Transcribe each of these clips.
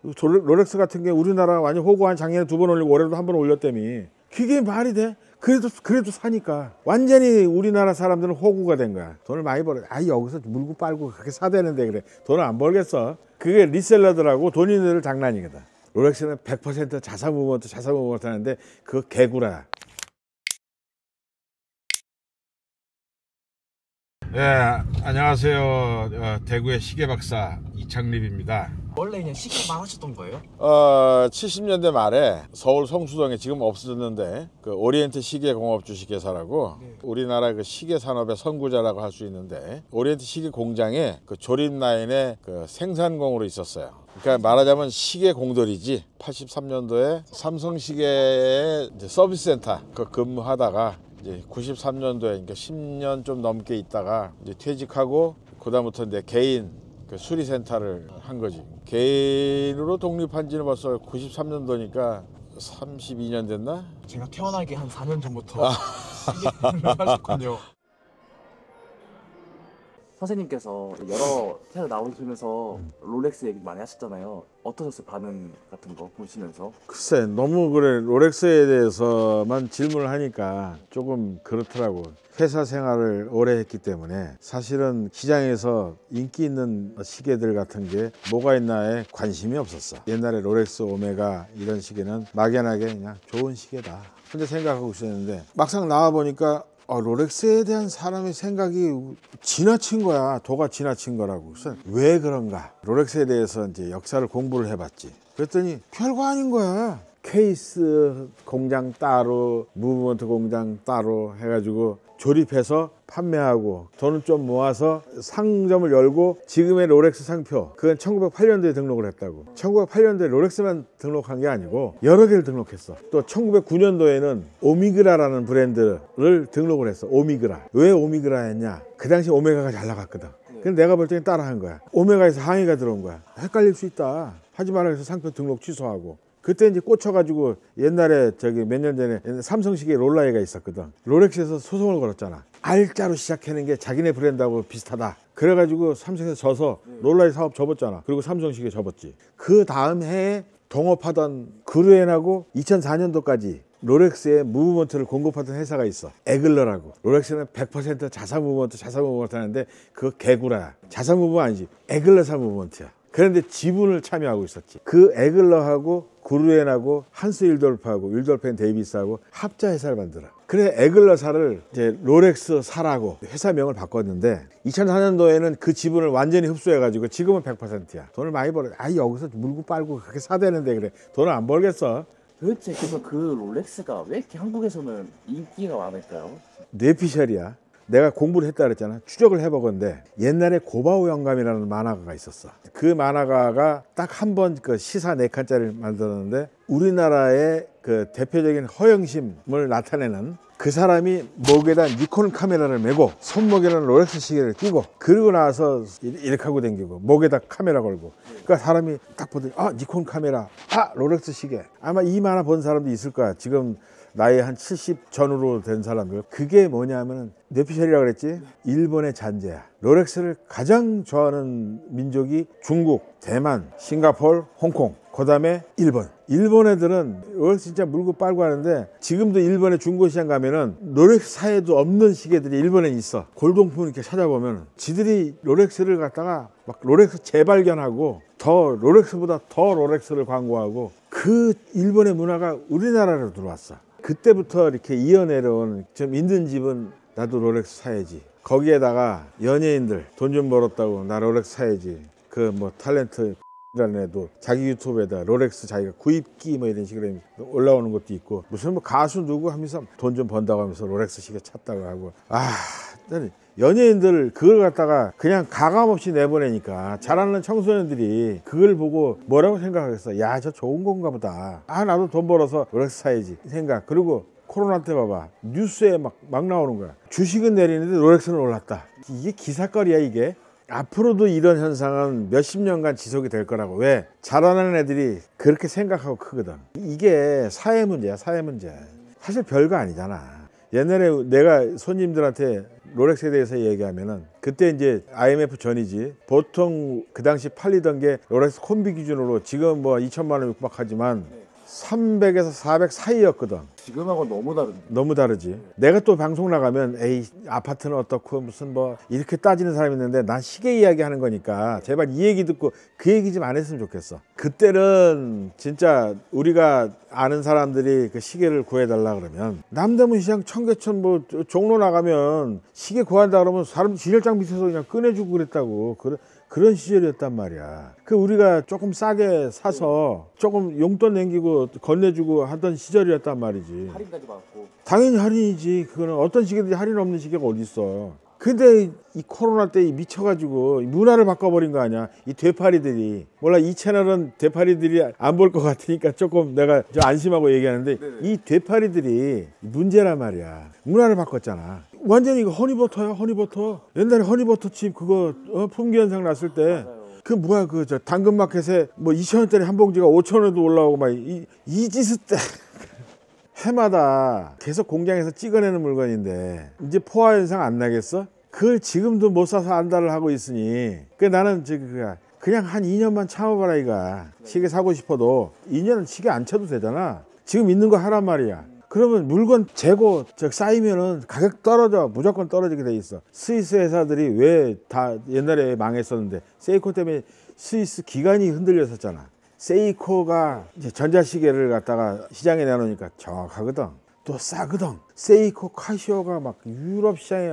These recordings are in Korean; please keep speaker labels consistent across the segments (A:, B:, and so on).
A: 롤렉스 같은 게 우리나라 완전 호구한 작년에 2번 올리고 올해도 1번 올렸다며. 그게 말이 돼? 그래도 사니까. 완전히 우리나라 사람들은 호구가 된 거야. 돈을 많이 벌어. 여기서 물고 빨고 그렇게 사대는데 그래. 돈을 안 벌겠어. 그게 리셀러들하고 돈 있는 애들 장난이거든. 롤렉스는 100% 자사 무브먼트 하는데 그거 개구라야. 네, 안녕하세요. 대구의 시계 박사 이창립입니다.
B: 원래 그냥 시계만 하셨던 거예요?
A: 70년대 말에 서울 성수동에 지금 없어졌는데 그 오리엔트 시계공업 주식회사라고 우리나라 그 시계 산업의 선구자라고 할 수 있는데 오리엔트 시계 공장에 그 조립 라인의 그 생산공으로 있었어요. 그러니까 말하자면 시계 공돌이지. 83년도에 삼성시계의 서비스 센터 그 근무하다가 이제 93년도에 그러니까 10년 좀 넘게 있다가 이제 퇴직하고 그다음부터 이제 개인 그 수리센터를 한 거지. 개인으로 독립한 지는 벌써 93년도니까 32년 됐나?
B: 제가 태어나기 한 4년 전부터 시계를 하셨군요. 선생님께서 여러 채널 나오시면서 롤렉스 얘기 많이 하셨잖아요. 어떠셨어요? 반응 같은 거 보시면서?
A: 글쎄, 너무 그래. 롤렉스에 대해서만 질문을 하니까 조금 그렇더라고. 회사 생활을 오래 했기 때문에 사실은 시장에서 인기 있는 시계들 같은 게 뭐가 있나에 관심이 없었어. 옛날에 롤렉스, 오메가 이런 시계는 막연하게 그냥 좋은 시계다 근데 생각하고 있었는데 막상 나와보니까 롤렉스에 대한 사람의 생각이 지나친 거야. 도가 지나친 거라고. 그래서 왜 그런가? 롤렉스에 대해서 이제 역사를 공부를 해봤지. 그랬더니 별거 아닌 거야. 케이스 공장 따로, 무브먼트 공장 따로 해가지고 조립해서 판매하고 돈을 좀 모아서 상점을 열고 지금의 롤렉스 상표, 그건 1908년도에 등록을 했다고. 1908년도에 롤렉스만 등록한 게 아니고 여러 개를 등록했어. 또 1909년도에는 오미그라라는 브랜드를 등록을 했어. 오미그라. 왜 오미그라 했냐? 그 당시 오메가가 잘 나갔거든. 근데 내가 볼 때는 따라한 거야. 오메가에서 항의가 들어온 거야. 헷갈릴 수 있다. 하지 말라 해서 상표 등록 취소하고. 그때 이제 꽂혀가지고 옛날에 몇 년 전에 삼성시계 롤라이가 있었거든. 롤렉스에서 소송을 걸었잖아. R자로 시작하는 게 자기네 브랜드하고 비슷하다. 그래가지고 삼성에서 져서 롤라이 사업 접었잖아. 그리고 삼성시계 접었지. 그 다음 해에 동업하던 그루엔하고 2004년도까지 롤렉스의 무브먼트를 공급하던 회사가 있어. 에글러라고. 롤렉스는 100% 자사 무브먼트 하는데 그거 개구라야. 자사 무브먼트 아니지. 에글러사 무브먼트야. 그런데 지분을 참여하고 있었지. 그 에글러하고 그루엔하고 한스 윌돌펜 데이비스하고 합자 회사를 만들어. 그래 에글러사를 이제 롤렉스사라고 회사명을 바꿨는데 2004년도에는 그 지분을 완전히 흡수해가지고 지금은 100%야. 돈을 많이 벌어. 여기서 물고 빨고 그렇게 사대는데 그래. 돈을 안 벌겠어.
B: 도대체 그래서 그 롤렉스가 왜 이렇게 한국에서는 인기가 많을까요?
A: 뇌피셜이야. 내가 공부를 했다 그랬잖아. 추적을 해보건데 옛날에 고바오 영감이라는 만화가가 있었어. 그 만화가가 딱 한 번 그 시사 4칸짜리를 만들었는데 우리나라의 그 대표적인 허영심을 나타내는 그 사람이 목에다 니콘 카메라를 메고 손목에는 롤렉스 시계를 끼고 그러고 나서 이렇게 하고 다니고 목에다 카메라 걸고 그러니까 사람이 딱 보더니 니콘 카메라, 롤렉스 시계. 아마 이 만화 본 사람도 있을 거야. 지금 나이 한 70 전후로 된 사람들. 그게 뭐냐면 뇌피셜이라고 그랬지. 일본의 잔재야. 롤렉스를 가장 좋아하는 민족이 중국, 대만, 싱가포르, 홍콩, 그 다음에 일본. 일본 애들은 롤렉스 진짜 물고 빨고 하는데 지금도 일본의 중고시장 가면은 롤렉스사에도 없는 시계들이 일본에 있어. 골동품 이렇게 찾아보면 지들이 롤렉스를 갖다가 막 롤렉스 재발견하고 더 롤렉스보다 더 롤렉스를 광고하고 그 일본의 문화가 우리나라로 들어왔어. 그때부터 이렇게 이어내려온 좀 있는 집은 나도 롤렉스 사야지. 거기에다가 연예인들 돈 좀 벌었다고 나 롤렉스 사야지. 그 뭐 탤런트 라는 애도 자기 유튜브에다 롤렉스 자기가 구입기 뭐 이런 식으로 올라오는 것도 있고 무슨 뭐 가수 누구 하면서 돈 좀 번다고 하면서 롤렉스 시계 찾다고 하고 연예인들 그걸 갖다가 그냥 가감없이 내보내니까 잘하는 청소년들이 그걸 보고 뭐라고 생각하겠어. 저 좋은 건가 보다. 나도 돈 벌어서 롤렉스 사야지 생각. 그리고 코로나 때 봐봐. 뉴스에 막 나오는 거야. 주식은 내리는데 롤렉스는 올랐다. 이게 기사거리야 이게. 앞으로도 이런 현상은 몇십 년간 지속이 될 거라고. 왜? 잘하는 애들이 그렇게 생각하고 크거든. 이게 사회 문제야, 사회 문제. 사실 별거 아니잖아. 옛날에 내가 손님들한테 롤렉스에 대해서 얘기하면은 그때 이제 IMF 전이지. 보통 그 당시 팔리던 게 롤렉스 콤비 기준으로 지금 뭐 2천만 원 육박하지만 300에서 400 사이였거든.
B: 지금하고는 너무 다른데.
A: 너무 다르지. 내가 또 방송 나가면 에이 아파트는 어떻고 무슨 뭐 이렇게 따지는 사람이 있는데 난 시계 이야기 하는 거니까 제발 이 얘기 듣고 그 얘기 좀 안 했으면 좋겠어. 그때는 진짜 우리가 아는 사람들이 그 시계를 구해달라 그러면 남대문 시장 청계천 뭐 종로 나가면 시계 구한다 그러면 사람 지혈장 밑에서 그냥 꺼내주고 그랬다고. 그런 시절이었단 말이야. 그 우리가 조금 싸게 사서 조금 용돈 남기고 건네주고 하던 시절이었단 말이지.
B: 할인까지 받고.
A: 당연히 할인이지. 그거는 어떤 시계든지 할인 없는 시계가 어디 있어. 근데 이 코로나 때 미쳐가지고 문화를 바꿔버린 거 아니야. 이 되파리들이. 몰라 이 채널은 되파리들이 안 볼 것 같으니까 조금 내가 좀 안심하고 얘기하는데
B: 네네.
A: 이 되파리들이 문제란 말이야. 문화를 바꿨잖아. 완전히 이거 허니버터야 허니버터. 옛날에 허니버터칩 그거 품귀 현상 났을 때
B: 맞아요.
A: 그 뭐야 그 저 당근마켓에 뭐 2,000원짜리 한 봉지가 5,000원에도 올라오고 막 이 짓을 때 해마다 계속 공장에서 찍어내는 물건인데 이제 포화 현상 안 나겠어? 그걸 지금도 못 사서 안달을 하고 있으니 그 나는 그냥 한 2년만 참아봐라 이가. 시계 사고 싶어도 2년은 시계 안 쳐도 되잖아. 지금 있는 거 하란 말이야. 그러면 물건 재고 쌓이면은 가격 떨어져. 무조건 떨어지게 돼 있어. 스위스 회사들이 왜 다 옛날에 망했었는데 세이코 때문에 스위스 기관이 흔들렸었잖아. 세이코가 이제 전자시계를 갖다가 시장에 내놓으니까 정확하거든. 또 싸거든. 세이코 카시오가 막 유럽 시장에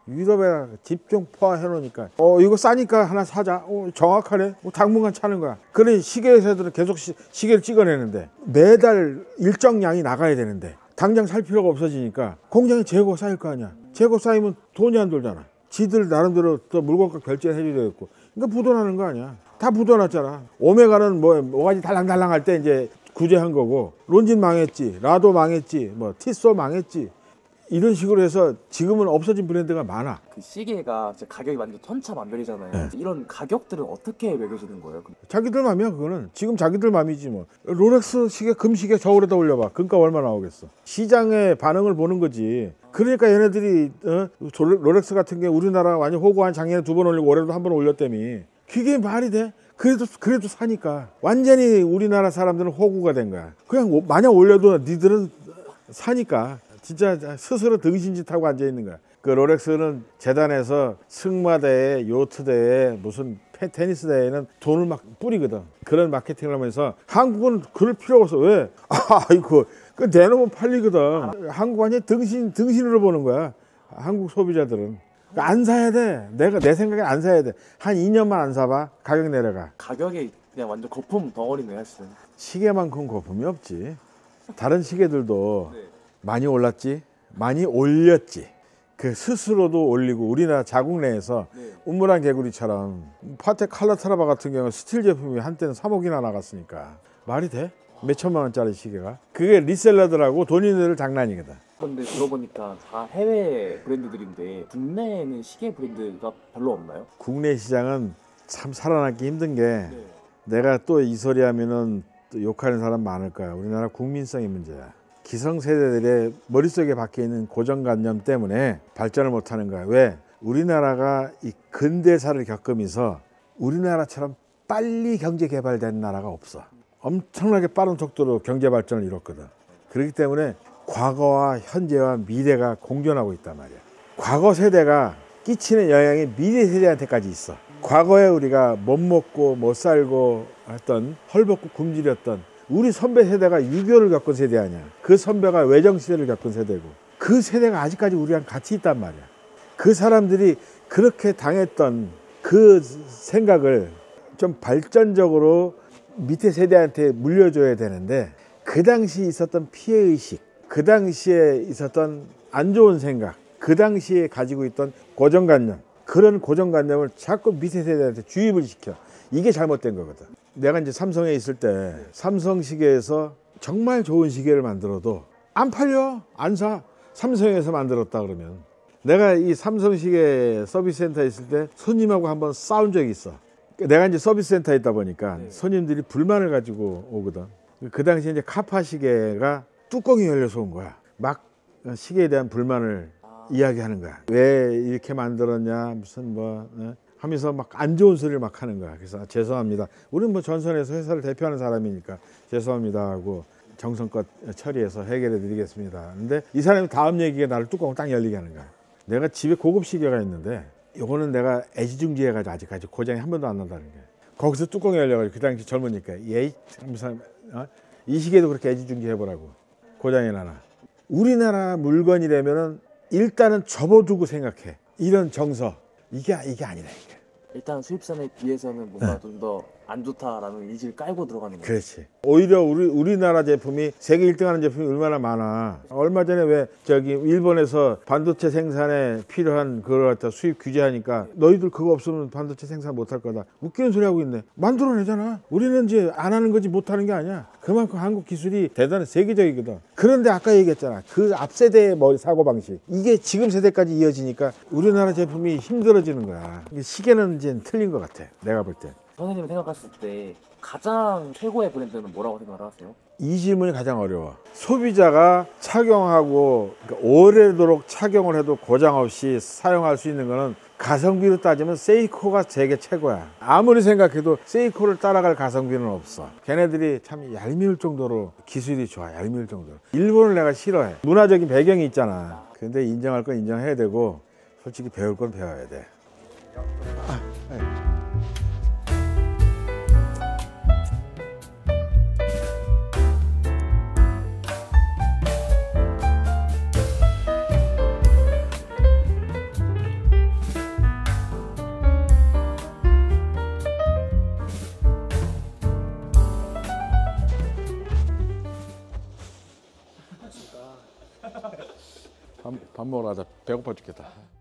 A: 유럽에 집중 포화해 놓으니까 이거 싸니까 하나 사자. 정확하네. 당분간 차는 거야. 그래 시계 회사들은 계속 시계를 찍어내는데 매달 일정량이 나가야 되는데 당장 살 필요가 없어지니까 공장에 재고 쌓일 거 아니야. 재고 쌓이면 돈이 안 돌잖아. 지들 나름대로 또 물건가 결제해 줘야 되겠고. 그러니까 부도나는 거 아니야. 다 부도났잖아. 오메가는 뭐가지 달랑달랑 할 때 이제 구제한 거고, 론진 망했지, 라도 망했지, 뭐 티소 망했지. 이런 식으로 해서 지금은 없어진 브랜드가 많아.
B: 그 시계가 진짜 가격이 완전 천차만별이잖아요. 이런 가격들은 어떻게 매겨지는 거예요?
A: 자기들 맘이야 그거는. 지금 자기들 맘이지 뭐. 롤렉스 시계 금시계 저울에다 올려봐. 금값 얼마 나오겠어. 시장의 반응을 보는 거지. 그러니까 얘네들이 롤렉스 같은 게 우리나라 완전 호구한 작년에 2번 올리고 올해도 1번 올렸다며. 그게 말이 돼? 그래도 사니까. 완전히 우리나라 사람들은 호구가 된 거야. 그냥 마냥 올려도 니들은 사니까. 진짜 스스로 등신짓하고 앉아있는 거야. 그 롤렉스는 재단에서 승마대회, 요트대회, 무슨 테니스 대회는 돈을 막 뿌리거든. 그런 마케팅을 하면서 한국은 그럴 필요가 없어. 왜? 이거 그 내놓으면 팔리거든. 한국 완전 등신으로 보는 거야. 한국 소비자들은. 안 사야 돼. 내 생각에 안 사야 돼. 한 2년만 안 사봐. 가격 내려가.
B: 가격이 그냥 완전 거품 덩어리네 사실은.
A: 시계만큼 거품이 없지. 다른 시계들도
B: 네.
A: 많이 올랐지. 많이 올렸지. 그 스스로도 올리고 우리나라 자국 내에서
B: 네.
A: 우물안 개구리처럼 파텍 칼라트라바 같은 경우는 스틸 제품이 한때는 3억이나 나갔으니까 말이 돼? 몇 천만 원짜리 시계가. 그게 리셀러들하고 돈 있는 애들 장난이거든.
B: 근데 들어보니까 다 해외 브랜드들인데 국내에는 시계 브랜드가 별로 없나요?
A: 국내 시장은 참 살아남기 힘든 게
B: 네.
A: 내가 또 이 소리 하면은 또 욕하는 사람 많을 거야. 우리나라 국민성이 문제야. 기성세대들의 머릿속에 박혀있는 고정관념 때문에 발전을 못하는 거야. 왜? 우리나라가 이 근대사를 겪으면서 우리나라처럼 빨리 경제 개발된 나라가 없어. 엄청나게 빠른 속도로 경제 발전을 이뤘거든. 그렇기 때문에 과거와 현재와 미래가 공존하고 있단 말이야. 과거 세대가 끼치는 영향이 미래 세대한테까지 있어. 과거에 우리가 못 먹고 못 살고 했던 헐벗고 굶주렸던 우리 선배 세대가 6.25를 겪은 세대 아니야. 그 선배가 외정시대를 겪은 세대고 그 세대가 아직까지 우리랑 같이 있단 말이야. 그 사람들이 그렇게 당했던 그 생각을 좀 발전적으로 밑에 세대한테 물려줘야 되는데 그 당시 있었던 피해의식, 그 당시에 있었던 안 좋은 생각, 그 당시에 가지고 있던 고정관념, 그런 고정관념을 자꾸 밑에 세대한테 주입을 시켜. 이게 잘못된 거거든. 내가 이제 삼성에 있을 때 삼성 시계에서 정말 좋은 시계를 만들어도 안 팔려. 안 사. 삼성에서 만들었다 그러면. 내가 이 삼성 시계 서비스 센터에 있을 때 손님하고 한번 싸운 적이 있어. 내가 이제 서비스 센터에 있다 보니까 손님들이 불만을 가지고 오거든. 그 당시에 이제 카파 시계가 뚜껑이 열려서 온 거야. 막 시계에 대한 불만을 이야기하는 거야. 왜 이렇게 만들었냐 무슨 뭐 하면서 막 안 좋은 소리를 막 하는 거야. 그래서 죄송합니다. 우리는 뭐 전선에서 회사를 대표하는 사람이니까 죄송합니다 하고 정성껏 처리해서 해결해 드리겠습니다. 근데 이 사람이 다음 얘기가 나를 뚜껑을 딱 열리게 하는 거야. 내가 집에 고급 시계가 있는데 요거는 내가 애지중지해가지고 아직까지 고장이 한 번도 안 난다는 거야. 거기서 뚜껑이 열려가지고 그 당시 젊으니까 예이 이 시계도 그렇게 애지중지 해보라고. 고장이 나나. 우리나라 물건이라면은 일단은 접어두고 생각해. 이런 정서 이게 아니라 이게.
B: 일단 수입산에 비해서는 뭔가 좀 더 안 좋다라는 이지를 깔고 들어가는 거예요.
A: 그렇지. 오히려 우리나라 제품이 세계 1등하는 제품이 얼마나 많아. 얼마 전에 왜 저기 일본에서 반도체 생산에 필요한 그걸 갖다 수입 규제하니까 너희들 그거 없으면 반도체 생산 못할 거다. 웃기는 소리 하고 있네. 만들어내잖아. 우리는 이제 안 하는 거지 못하는 게 아니야. 그만큼 한국 기술이 대단히 세계적이거든. 그런데 아까 얘기했잖아. 그 앞 세대의 사고 방식 이게 지금 세대까지 이어지니까 우리나라 제품이 힘들어지는 거야. 시계는 이제 틀린 것 같아. 내가 볼 때.
B: 선생님이 생각했을 때 가장 최고의 브랜드는 뭐라고 생각을 하세요?
A: 이 질문이 가장 어려워. 소비자가 착용하고 그러니까 오래도록 착용을 해도 고장 없이 사용할 수 있는 거는 가성비로 따지면 세이코가 세계 최고야. 아무리 생각해도 세이코를 따라갈 가성비는 없어. 걔네들이 참 얄미울 정도로 기술이 좋아. 얄미울 정도로. 일본을 내가 싫어해. 문화적인 배경이 있잖아. 근데 인정할 건 인정해야 되고 솔직히 배울 건 배워야 돼. 밥 먹으러 가자. 배고파 죽겠다.